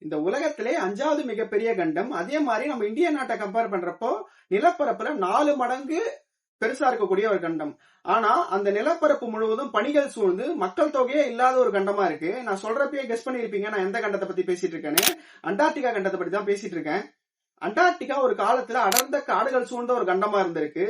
இந்த உலகத்திலே 5வது மிகப்பெரிய கண்டம். அதே மாதிரி நம்ம இந்திய நாட்டை கம்பேர் பண்றப்போ நிலப்பரப்புல 4 மடங்கு பெருசா இருக்கக்கூடிய ஒரு கண்டம். ஆனா அந்த நிலப்பரப்பு முழுவதும் பனிகள் சூழ்ந்து மக்கள் தொகையே இல்லாத ஒரு கண்டமா இருக்கு. நான் சொல்றப்பயே கெஸ் பண்ணிருப்பீங்க நான் எந்த கண்டத்தை பத்தி பேசிட்டு இருக்கேன்னு. அண்டார்டிகா கண்டத்தை பத்தி தான் பேசிட்டு இருக்கேன். அண்டார்டிகா ஒரு காலத்துல அடர்ந்த காடுகள் சூழ்ந்த ஒரு கண்டமா இருந்திருக்கு.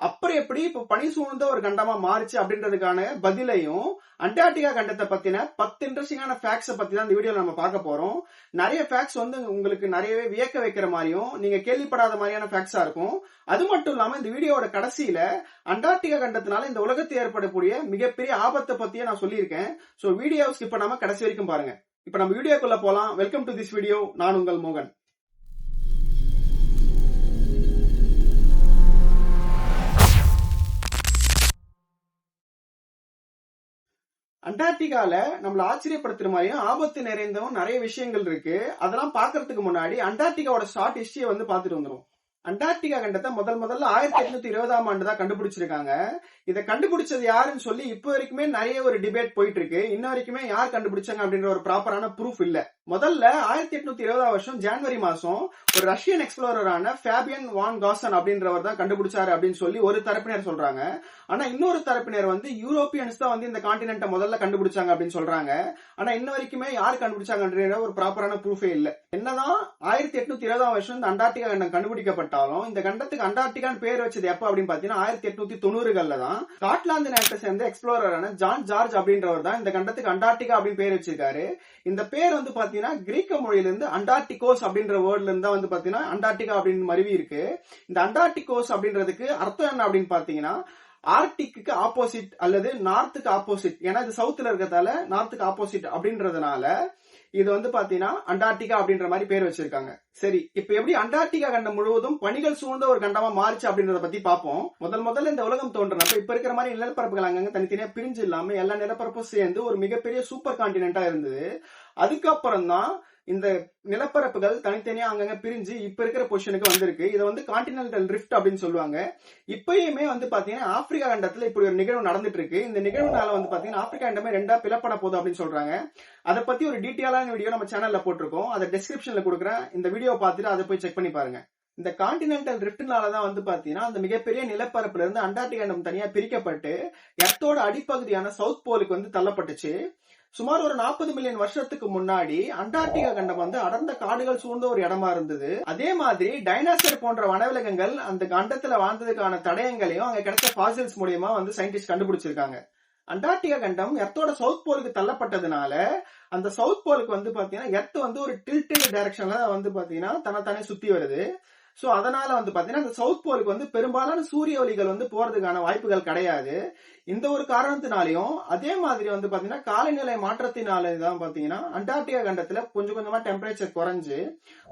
அப்புறம் எப்படி இப்ப பனி சூழ்ந்த ஒரு கண்டமா மாறுச்சு அப்படின்றதுக்கான பதிலையும் அண்டார்டிகா கண்டத்தை பத்தின 10 இன்ட்ரெஸ்டிங்கான ஃபேக்ட்ஸை பத்தி தான் இந்த வீடியோல நம்ம பார்க்க போறோம். நிறைய ஃபேக்ட்ஸ் உங்களுக்கு நிறையவே வியக்க வைக்கிற மாதிரியும் நீங்க கேள்விப்படாத மாதிரியான ஃபேக்ட்ஸா இருக்கும். அது மட்டும் இல்லாம இந்த வீடியோட கடைசியில அண்டார்டிகா கண்டத்தினால இந்த உலகத்தில் ஏற்படக்கூடிய மிகப்பெரிய ஆபத்தை பத்தியே நான் சொல்லியிருக்கேன். சோ வீடியோ ஸ்கிப் பண்ணாம கடைசி வரைக்கும் பாருங்க. இப்ப நம்ம வீடியோக்குள்ள போலாம். Welcome to this video. நான் உங்கள் மோகன். அண்டார்டிகால நம்மள ஆச்சரியப்படுத்துற மாதிரியும் ஆபத்து நிறைந்தவும் நிறைய விஷயங்கள் இருக்கு. அதெல்லாம் பாக்குறதுக்கு முன்னாடி அண்டார்டிகாவோட ஷார்ட் ஹிஸ்டரியை பார்த்துட்டு வந்துரும். அண்டார்டிகா கண்டத்தை முதல்ல 1820ஆம் ஆண்டு தான் கண்டுபிடிச்சிருக்காங்க. இதை கண்டுபிடிச்சது யாருன்னு சொல்லி இப்ப வரைக்குமே நிறைய ஒரு டிபேட் போயிட்டு இருக்கு. இன்ன வரைக்குமே யார் கண்டுபிடிச்சாங்க அப்படின்ற ஒரு ப்ராப்பரான ப்ரூஃப் இல்ல. முதல்ல 1820 வருஷம் ஜனவரி மாசம் ஒரு ரஷ்யன் எக்ஸ்ப்ளோரரான ஃபேபியன் வான் காசன் அப்படின்றவர் தான் கண்டுபிடிச்சாரு அப்படின்னு சொல்லி ஒரு தரப்பினர் சொல்றாங்க. ஆனா இன்னொரு தரப்பினர் யூரோப்பியன்ஸ் தான் இந்த கான்டினென்ட்டை முதல்ல கண்டுபிடிச்சாங்க அப்படின்னு சொல்றாங்க. ஆனா இன்ன வரைக்குமே யார் கண்டுபிடிச்சாங்கன்ற ஒரு ப்ராப்பரான ப்ரூஃபே இல்ல. என்னதான் 1820 வருஷம் இந்த அண்டார்டிகா கண்டம் கண்டுபிடிக்கப்பட்டாலும் இந்த கண்டத்துக்கு அண்டார்டிகான்னு பேர் வச்சது எப்ப அப்படின்னு பாத்தீங்கன்னா 1890கள்ல தான் ஸ்காட்லாந்து நாட்டை சேர்ந்த எக்ஸ்ப்ளோரரான ஜான் ஜார்ஜ் அப்படின்றவர் தான் இந்த கண்டத்துக்கு அண்டார்டிகா அப்படின்னு பேர் வச்சிருக்காரு. இந்த பேர் பாத்தீங்கன்னா கிரீக்க மொழியிலிருந்து அண்டார்டிகோஸ் அப்படின்ற வேர்ட்ல இருந்து தான் பாத்தீங்கன்னா அண்டார்டிகா அப்படின்னு மருவி இருக்கு. இந்த அண்டார்டிகோஸ் அப்படின்றதுக்கு அர்த்தம் என்ன அப்படின்னு பாத்தீங்கன்னா ஆர்டிக்கு ஆப்போசிட் அல்லது நார்த்துக்கு ஆப்போசிட். ஏன்னா இது சவுத்துல இருக்கிறதால நார்த்துக்கு ஆப்போசிட் அப்படின்றதுனால இது பாத்தீங்கன்னா அண்டார்டிகா அப்படின்ற மாதிரி பேர் வச்சிருக்காங்க. சரி, இப்ப எப்படி அண்டார்டிகா கண்டம் முழுவதும் பனிகள் சூழ்ந்த ஒரு கண்டமா மாறிச்சு அப்படின்றத பத்தி பார்ப்போம். முதல்ல இந்த உலகம் தோன்றப்ப இப்ப இருக்கிற மாதிரி நிலப்பரப்புகள் அங்கங்க தனித்தனியா பிரிஞ்சு இல்லாம எல்லா நிலப்பரப்பும் சேர்ந்து ஒரு மிகப்பெரிய சூப்பர் கான்டினென்டா இருந்தது. அதுக்கப்புறம் தான் இந்த நிலப்பரப்புகள் தனித்தனியா அங்கங்க பிரிஞ்சு இப்ப இருக்கிற பொசிஷனுக்கு வந்திருக்கு. இதை கான்டினென்டல் ரிஃப்ட் அப்படின்னு சொல்லுவாங்க. இப்பயுமே பாத்தீங்கன்னா ஆப்பிரிக்கா கண்டத்துல இப்படி ஒரு நிகழ்வு நடந்துட்டு இருக்கு. இந்த நிகழ்வுனால பாத்தீங்கன்னா ஆப்பிரிக்கா கண்டமே 2ஆ பிளப்பட போகுது அப்படின்னு சொல்றாங்க. அதை பத்தி ஒரு டீட்டெயிலான வீடியோ நம்ம சேனல்ல போட்டிருக்கோம். அதை டிஸ்கிரிப்ஷன்ல கொடுக்குறேன். இந்த வீடியோ பார்த்துட்டு அதை போய் செக் பண்ணி பாருங்க. இந்த கான்டினென்டல் ரிஃப்ட்னாலதான் பாத்தீங்கன்னா அந்த மிகப்பெரிய நிலப்பரப்புல இருந்து அண்டார்டிகா கண்டம் தனியா பிரிக்கப்பட்டு எர்த்தோட அடிப்பகுதியான சவுத் போலுக்கு தள்ளப்பட்டுச்சு. சுமார் ஒரு 40 மில்லியன் வருஷத்துக்கு முன்னாடி அண்டார்டிகா கண்டம் அடர்ந்த காடுகள் சூழ்ந்த ஒரு இடமா இருந்தது. அதே மாதிரி டைனாசர் போன்ற வனவிலங்குகள் அந்த கண்டத்துல வாழ்ந்ததுக்கான தடயங்களையும் அங்க கிடைச்ச பாசில்ஸ் மூலியமா சயின்டிஸ்ட் கண்டுபிடிச்சிருக்காங்க. அண்டார்டிகா கண்டம் எர்த்தோட சவுத் போலுக்கு தள்ளப்பட்டதுனால அந்த சவுத் போலுக்கு பாத்தீங்கன்னா எர்த் ஒரு டில்டட் டைரக்ஷன்ல பாத்தீங்கன்னா தன்னைத்தானே சுத்தி வருது. சோ அதனால பாத்தீங்கன்னா அந்த சவுத் போலுக்கு பெரும்பாலான சூரிய ஒளிகள் போறதுக்கான வாய்ப்புகள் கிடையாது. இந்த ஒரு காரணத்தினாலையும் அதே மாதிரி பாத்தீங்கன்னா காலநிலை மாற்றத்தினாலதான் பாத்தீங்கன்னா அண்டார்டிகா கண்டத்துல கொஞ்சம் கொஞ்சமா டெம்பரேச்சர் குறைஞ்சு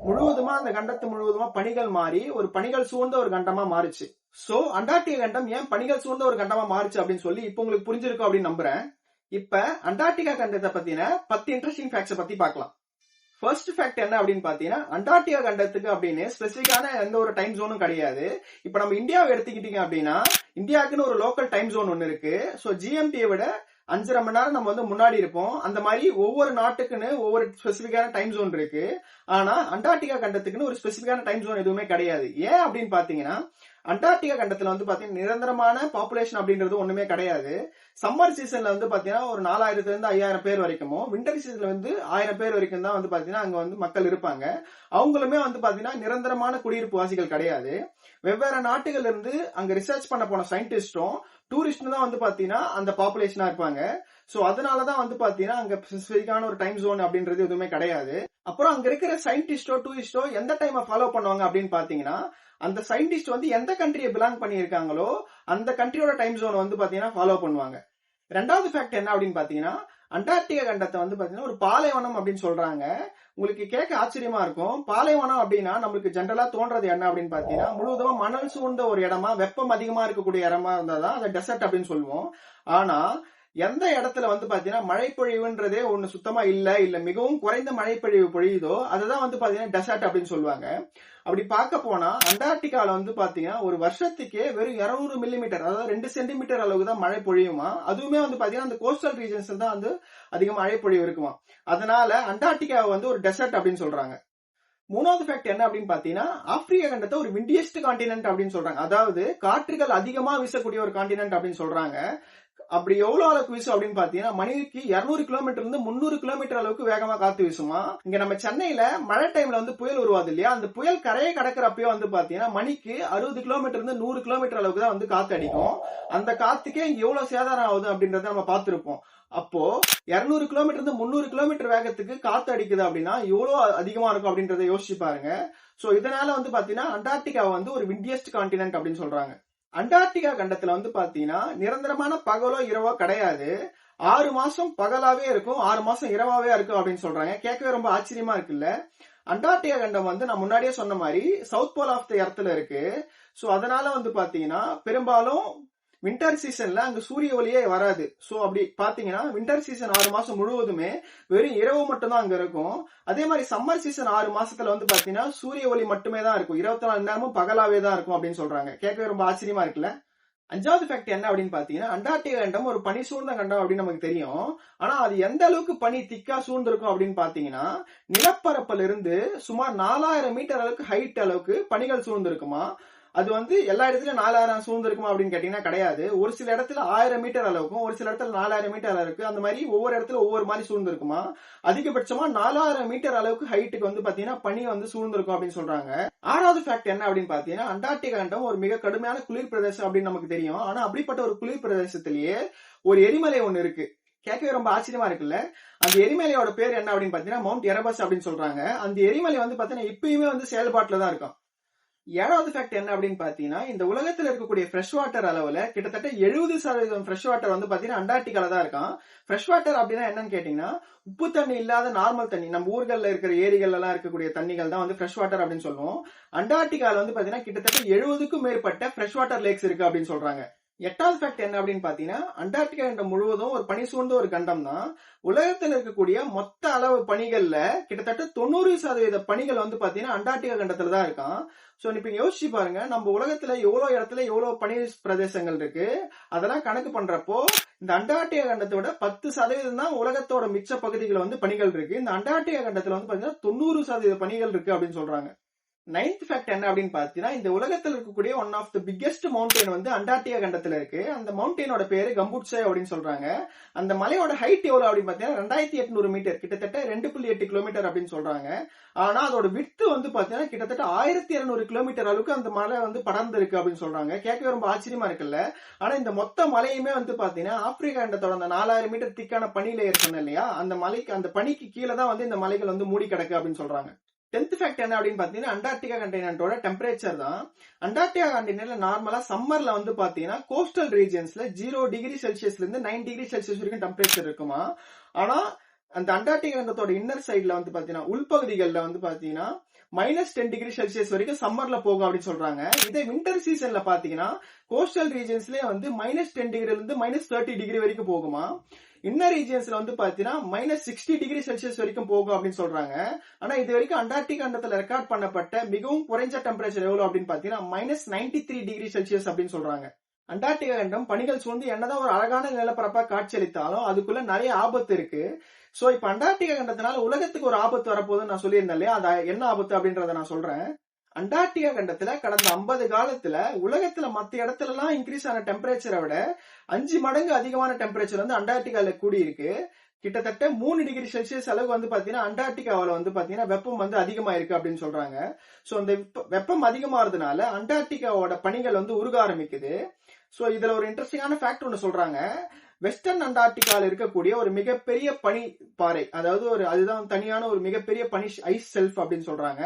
முழுவதுமா அந்த கண்டத்து முழுவதுமா பனிகள் மாறி ஒரு பனிகள் சூழ்ந்த ஒரு கண்டமா மாறுச்சு. சோ அண்டார்டிகா கண்டம் ஏன் பனிகள் சூழ்ந்த ஒரு கண்டமா மாறுச்சு அப்படின்னு சொல்லி இப்ப உங்களுக்கு புரிஞ்சிருக்கும் அப்படின்னு நம்புறேன். இப்ப அண்டார்டிகா கண்டத்தை பத்தின 10 இன்ட்ரெஸ்டிங் ஃபேக்ட்ஸ் பத்தி பார்க்கலாம். ஃபர்ஸ்ட் ஃபேக்ட் என்ன அப்படின்னு பாத்தீங்கன்னா அண்டார்டிகா கண்டத்துக்கு அப்படின்னு ஸ்பெசிபிக்கான எந்த ஒரு டைம் ஜோனும் கிடையாது. இப்ப நம்ம இந்தியாவை எடுத்துக்கிட்டீங்க அப்படின்னா இந்தியாவுக்குன்னு ஒரு லோக்கல் டைம் ஜோன் ஒன்னு இருக்கு. சோ ஜிஎம்டியை விட 5.5 மணி நேரம் நம்ம முன்னாடி இருப்போம். அந்த மாதிரி ஒவ்வொரு நாட்டுக்குன்னு ஒவ்வொரு ஸ்பெசிபிக்கான டைம் ஜோன் இருக்கு. ஆனா அண்டார்டிகா கண்டத்துக்குன்னு ஒரு ஸ்பெசிபிக்கான டைம் ஜோன் எதுவுமே கிடையாது. ஏன் அப்படின்னு பாத்தீங்கன்னா அண்டார்டிகா கண்டத்துல பாத்தீங்கன்னா நிரந்தரமான பாப்புலேஷன் அப்படின்றது ஒண்ணுமே கிடையாது. சம்மர் சீசன்ல பாத்தீங்கன்னா ஒரு 4000 இருந்து 5000 பேர் வரைக்கும், விண்டர் சீசன்ல 1000 பேர் வரைக்கும் தான் பாத்தீங்கன்னா அங்க மக்கள் இருப்பாங்க. அவங்களுமே பாத்தீங்கன்னா நிரந்தரமான குடியிருப்பு வாசிகள் கிடையாது. வெவ்வேறு நாட்டுகள் இருந்து அங்க ரிசர்ச் பண்ண போன சயின்டிஸ்டும் டூரிஸ்ட் தான் பாத்தீங்கன்னா அந்த பாப்புலேஷனா இருப்பாங்க. சோ அதனாலதான் பாத்தீங்கன்னா அங்க ஸ்பெசிபிக்கான ஒரு டைம் ஜோன் அப்படின்றது எதுவுமே கிடையாது. அப்புறம் அங்க இருக்கிற சயின்டிஸ்டோ டூரிஸ்டோ எந்த டைம் ஃபாலோ பண்ணுவாங்க அப்படின்னு பாத்தீங்கன்னா அந்த சயின்டிஸ்ட் எந்த கண்ட்ரியை பிலாங் பண்ணியிருக்காங்களோ அந்த கண்ட்ரியோட டைம் ஜோன் பாத்தீங்கன்னா ஃபாலோ பண்ணுவாங்க. ரெண்டாவது ஃபேக்ட் என்ன அப்படின்னு பாத்தீங்கன்னா அண்டார்டிகா கண்டத்தை பாத்தீங்கன்னா ஒரு பாலைவனம் அப்படின்னு சொல்றாங்க. உங்களுக்கு கேட்க ஆச்சரியமா இருக்கும். பாலைவனம் அப்படின்னா நம்மளுக்கு ஜென்ரலா தோன்றது என்ன அப்படின்னு பாத்தீங்கன்னா முழுவதுமா மணல் சூழ்ந்த ஒரு இடமா வெப்பம் அதிகமா இருக்கக்கூடிய இடமா இருந்தாதான் அதை டெசர்ட் அப்படின்னு சொல்லுவோம். ஆனா எந்த இடத்துல வந்து பாத்தீங்கன்னா மழைப்பொழிவுன்றதே ஒண்ணு சுத்தமா இல்ல மிகவும் குறைந்த மழைப்பொழிவு பொழியுதோ அதுதான் வந்து பாத்தீங்கன்னா டெசர்ட் அப்படின்னு சொல்லுவாங்க. அப்படி பார்க்க போனா அண்டார்டிகால வந்து பாத்தீங்கன்னா ஒரு வருஷத்துக்கே வெறும் 200 மில்லிமீட்டர், அதாவது 2 சென்டிமீட்டர் அளவுக்கு தான் மழை பொழியுமா. அதுவுமே வந்து பாத்தீங்கன்னா அந்த கோஸ்டல் ரீஜன்ஸ் தான் வந்து அதிகமா மழை பொழிவு இருக்குமா. அதனால அண்டார்டிகாவை வந்து ஒரு டெசர்ட் அப்படின்னு சொல்றாங்க. மூணாவது ஃபேக்ட் என்ன அப்படின்னு பாத்தீங்கன்னா, ஆப்பிரிக்கா கண்டத்தை ஒரு விண்டியஸ்ட் கான்டினென்ட் அப்படின்னு சொல்றாங்க. அதாவது காற்றுகள் அதிகமா வீசக்கூடிய ஒரு கான்டினென்ட் அப்படின்னு சொல்றாங்க. அப்படி எவ்வளவு அளவுக்கு வீசும் அப்படின்னு பாத்தீங்கன்னா, மணிக்கு 200 கிலோமீட்டர் இருந்து 300 கிலோமீட்டர் அளவுக்கு வேகமா காத்து வீசுமா. இங்க நம்ம சென்னையில மழை டைம்ல வந்து புயல் உருவாது இல்லையா, அந்த புயல் கரையை கடக்கிறப்பயோ வந்து பாத்தீங்கன்னா மணிக்கு 60 கிலோமீட்டர் இருந்து 100 கிலோமீட்டர் அளவுக்கு தான் வந்து காத்து அடிக்கும். அந்த காத்துக்கே இங்க எவ்வளவு சேதாரம் ஆகுது அப்படின்றத நம்ம பார்த்திருப்போம். அப்போ 200 கிலோமீட்டர் இருந்து 300 கிலோமீட்டர் வேகத்துக்கு காத்து அடிக்குது அப்படின்னா எவ்வளவு அதிகமா இருக்கும் அப்படின்றத யோசிச்சு பாருங்க. சோ இதனால வந்து பாத்தீங்கன்னா அண்டார்டிகா வந்து ஒரு விண்டியஸ்ட் கான்டினென்ட் அப்படின்னு சொல்றாங்க. அண்டார்டிகா கண்டத்துல வந்து பாத்தீங்கன்னா நிரந்தரமான பகலோ இரவோ கிடையாது. 6 மாசம் பகலாவே இருக்கும், 6 மாசம் இரவாவே இருக்கும் அப்படின்னு சொல்றாங்க. கேட்கவே ரொம்ப ஆச்சரியமா இருக்குல்ல. அண்டார்டிகா கண்டம் வந்து நான் முன்னாடியே சொன்ன மாதிரி சவுத் போல் ஆஃப் த எர்த்ல இருக்கு. சோ அதனால வந்து பாத்தீங்கன்னா பெரும்பாலும் வின்டர் சீசன்ல அங்க சூரிய ஒளியே வராது. சோ அப்படி பாத்தீங்கன்னா வின்டர் சீசன் 6 மாசம் முழுவதுமே வெறும் இரவு மட்டும் தான் அங்க இருக்கும். அதே மாதிரி சம்மர் சீசன் 6 மாசத்துல வந்து பாத்தீங்கன்னா சூரிய ஒளி மட்டுமே தான் இருக்கும், 24 மணி நேரமும் பகலாவே தான் இருக்கும் அப்படின்னு சொல்றாங்க. கேட்கவே ரொம்ப ஆச்சரியமா இருக்குல்ல. அஞ்சாவது ஃபேக்ட் என்ன அப்படின்னு பாத்தீங்கன்னா, அண்டார்டிகா கண்டம் ஒரு பனி சூழ்ந்த கண்டம் அப்படின்னு நமக்கு தெரியும். ஆனா அது எந்த அளவுக்கு பனி திக்கா சூழ்ந்திருக்கும் அப்படின்னு பாத்தீங்கன்னா, நிலப்பரப்புல இருந்து சுமார் 4000 மீட்டர் அளவுக்கு ஹைட் அளவுக்கு பனிகள் சூழ்ந்திருக்குமா. அது வந்து எல்லா இடத்துலயும் 4000 சூழ்ந்திருக்குமா அப்படின்னு கேட்டீங்கன்னா கிடையாது. ஒரு சில இடத்துல 1000 மீட்டர் அளவுக்கும், ஒரு சில இடத்துல 4000 மீட்டர் அளவுக்கு, அந்த மாதிரி ஒவ்வொரு இடத்துல ஒவ்வொரு மாதிரி சூழ்ந்திருக்குமா. அதிகபட்சமா 4000 மீட்டர் அளவுக்கு ஹைட்டுக்கு வந்து பாத்தீங்கன்னா பனி வந்து சூழ்ந்திருக்கும் அப்படின்னு சொல்றாங்க. ஆறாவது ஃபேக்ட் என்ன அப்படின்னு பாத்தீங்கன்னா, அண்டார்டிகா கண்டம் ஒரு மிக கடுமையான குளிர் பிரதேசம் அப்படின்னு நமக்கு தெரியும். ஆனா அப்படிப்பட்ட ஒரு குளிர் பிரதேசத்திலேயே ஒரு எரிமலை ஒண்ணு இருக்கு. கேட்கவே ரொம்ப ஆச்சரியமா இருக்குல்ல. அந்த எரிமலையோட பேர் என்ன அப்படின்னு பாத்தீங்கன்னா மவுண்ட் எரபஸ் அப்படின்னு சொல்றாங்க. அந்த எரிமலை வந்து பாத்தீங்கன்னா இப்பயுமே வந்து செயல்பாட்டுல தான் இருக்கும். ஏழாவது ஃபேக்ட் என்ன அப்படின்னு பாத்தீங்கன்னா, இந்த உலகத்துல இருக்கக்கூடிய ஃப்ரெஷ் வாட்டர் அளவுல கிட்டத்தட்ட 70% ஃப்ரெஷ் வாட்டர் வந்து பாத்தீங்கன்னா அண்டார்டிகால தான் இருக்கும். ஃப்ரெஷ் வாட்டர் அப்படின்னா என்னன்னு கேட்டீங்கன்னா, உப்பு தண்ணி இல்லாத நார்மல் தண்ணி, நம்ம ஊர்கள்ல இருக்கிற ஏரிகள் எல்லாம் இருக்கக்கூடிய தண்ணிகள் தான் வந்து ஃப்ரெஷ் வாட்டர் அப்படின்னு சொல்லுவோம். அண்டார்டிகால வந்து பாத்தீங்கன்னா கிட்டத்தட்ட 70க்கும் மேற்பட்ட ஃப்ரெஷ் வாட்டர் லேக்ஸ் இருக்கு அப்படின்னு சொல்றாங்க. எட்டாவது ஃபேக்ட் என்ன அப்படின்னு பாத்தீங்கன்னா, அண்டார்டிகா கண்டம் முழுவதும் ஒரு பனி சூழ்ந்த ஒரு கண்டம் தான். உலகத்தில் இருக்கக்கூடிய மொத்த அளவு பனிகள்ல கிட்டத்தட்ட 90% பனிகள் வந்து பாத்தீங்கன்னா அண்டார்டிகா கண்டத்துல தான் இருக்கான். சோ இப்ப யோசிச்சு பாருங்க, நம்ம உலகத்துல எவ்வளவு இடத்துல எவ்வளவு பனி பிரதேசங்கள் இருக்கு, அதெல்லாம் கணக்கு பண்றப்போ இந்த அண்டார்டிகா கண்டத்தோட 10% தான் உலகத்தோட மிச்ச பகுதிகள் வந்து பனிகள் இருக்கு. இந்த அண்டார்டிகா கண்டத்துல வந்து பாத்தீங்கன்னா 90% பனிகள் இருக்கு அப்படின்னு சொல்றாங்க. நைன்த் ஃபேக்ட் என்ன அப்படின்னு பாத்தீங்கன்னா, இந்த உலகத்தில் இருக்கக்கூடிய one of the biggest mountain வந்து அண்டார்டிகா கண்டத்துல இருக்கு. அந்த மவுண்டனோட பேரு கம்புட்சே அப்படின்னு சொல்றாங்க. அந்த மலையோட ஹைட் எவ்வளவு அப்படின்னு பாத்தீங்கன்னா 2800 மீட்டர், கிட்டத்தட்ட 2.8 கிலோமீட்டர் அப்படின்னு சொல்றாங்க. ஆனா அதோட விட்த் வந்து பாத்தீங்கன்னா கிட்டத்தட்ட 1200 கிலோமீட்டர் அளவுக்கு அந்த மலை வந்து படர்ந்து இருக்கு அப்படின்னு சொல்றாங்க. கேட்கவே ரொம்ப ஆச்சரியமா இருக்குல்ல. ஆனா இந்த மொத்த மலையுமே வந்து பாத்தீங்கன்னா ஆப்பிரிக்கா கண்டத்தோட அந்த 4000 மீட்டர் திக்கான பனி லேயர் சொன்ன இல்லையா, அந்த மலைக்கு அந்த பனிக்கு கீழே தான் வந்து இந்த மலைகள் வந்து மூடி கிடக்கு அப்படின்னு சொல்றாங்க. 10th ஃபேக்ட் என்ன அப்படின்னு பாத்தீங்கன்னா, அண்டார்டிகா கண்டினென்ட்டோட டெம்பரேச்சர் தான். அண்டார்டிகா கண்டினென்ட்ல நார்மலா சம்மர்ல வந்து பாத்தீங்கன்னா கோஸ்டல் ரீஜன்ஸ்ல 0 டிகிரி செல்சியஸ்ல இருந்து 9 டிகிரி செல்சியஸ் வரைக்கும் டெம்பரேச்சர் இருக்குமா. ஆனா அந்த அண்டார்டிகா கண்டத்தோட இன்னர் சைட்ல வந்து பாத்தீங்கன்னா உள்பகுதிகள்ல வந்து பாத்தீங்கன்னா -10 டிகிரி செல்சியஸ் வரைக்கும் சம்மர்ல போகும் அப்படின்னு சொல்றாங்க. இதே வின்டர் சீசன்ல பாத்தீங்கன்னா கோஸ்டல் ரீஜன்ஸ்லயே வந்து -10 டிகிரில இருந்து -30 டிகிரி வரைக்கும் போகுமா. இன்னர் ரீஜியன்ஸ்ல வந்து பாத்தீங்கன்னா -60 டிகிரி செல்சியஸ் வரைக்கும் போகும் அப்படின்னு சொல்றாங்க. ஆனா இது வரைக்கும் அண்டார்டிகா கண்டத்துல ரெக்கார்ட் பண்ணப்பட்ட மிகவும் குறைஞ்ச டெம்பரேச்சர் எவ்வளவு அப்படின்னு பாத்தீங்கன்னா -93 டிகிரி செல்சியஸ் அப்படின்னு சொல்றாங்க. அண்டார்டிகா கண்டம் பனிகள் சூழ்ந்து என்னதான் ஒரு அழகான நிலப்பரப்பா காட்சியளித்தாலும் அதுக்குள்ள நிறைய ஆபத்து இருக்கு. சோ இப்ப அண்டார்டிகா கண்டத்தினால உலகத்துக்கு ஒரு ஆபத்து வரப்போகுதுன்னு நான் சொல்லியிருந்தேன் இல்லையா, அது என்ன ஆபத்து அப்படின்றத நான் சொல்றேன். அண்டார்டிகா கண்டத்துல கடந்த 50 காலத்துல உலகத்துல மத்த இடத்துல எல்லாம் இன்க்ரீஸ் ஆன டெம்பரேச்சரை விட 5 மடங்கு அதிகமான டெம்பரேச்சர் வந்து அண்டார்டிகால கூடி இருக்கு. கிட்டத்தட்ட 3 டிகிரி செல்சியஸ் அளவுக்கு வந்து பாத்தீங்கன்னா அண்டார்டிகாவில வந்து பாத்தீங்கன்னா வெப்பம் வந்து அதிகமா இருக்கு அப்படின்னு சொல்றாங்க. சோ அந்த வெப்பம் அதிகமாறதுனால அண்டார்டிகாவோட பனிகள் வந்து உருக ஆரம்பிக்குது. சோ இதுல ஒரு இன்ட்ரெஸ்டிங்கான ஃபேக்ட் ஒன்னு சொல்றாங்க. வெஸ்டர்ன் அண்டார்டிகால இருக்கக்கூடிய ஒரு மிகப்பெரிய பனி பாறை, அதாவது அதுதான் தனியான ஒரு மிகப்பெரிய பனி ஐஸ் செல்ஃப் அப்படின்னு சொல்றாங்க.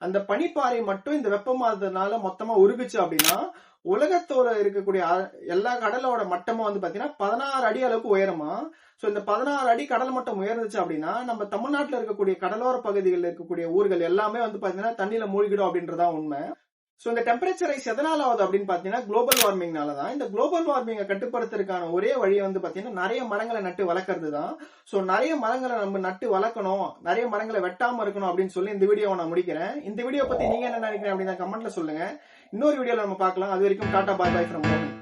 அந்த பனிப்பாறை மட்டும் இந்த வெப்பமானதுனால மொத்தமா உருகுச்சு அப்படின்னா உலகத்தோட இருக்கக்கூடிய எல்லா கடலோட மட்டமும் வந்து பாத்தீங்கன்னா 16 அடி அளவுக்கு உயரமா. சோ இந்த 16 அடி கடல் மட்டம் உயர்ந்துச்சு அப்படின்னா நம்ம தமிழ்நாட்டுல இருக்கக்கூடிய கடலோர பகுதிகளில் இருக்கக்கூடிய ஊர்கள் எல்லாமே வந்து பாத்தீங்கன்னா தண்ணியில மூழ்கிடும் அப்படின்றதா உண்மை. சோ இந்த டெம்பரேச்சர் ரைஸ் எதனால ஆகுது அப்படின்னு பாத்தீங்கன்னா குளோபல் வார்மிங்னால தான். இந்த குளோபல் வார்மிங்கை கட்டுப்படுத்துறதுக்கான ஒரே வழி வந்து பாத்தீங்கன்னா நிறைய மரங்களை நட்டு வளர்க்கறது தான். சோ நிறைய மரங்களை நம்ம நட்டு வளர்க்கணும், நிறைய மரங்களை வெட்டாம இருக்கணும் அப்படின்னு சொல்லி இந்த வீடியோவை நான் முடிக்கிறேன். இந்த வீடியோ பத்தி நீங்க என்ன நினைக்கிறீங்க அப்படின்னு கமெண்ட்ல சொல்லுங்க. இன்னொரு வீடியோல நம்ம பார்க்கலாம். அது வரைக்கும் டாடா பாய் பாய் ஃப்ரம் ஹோம்.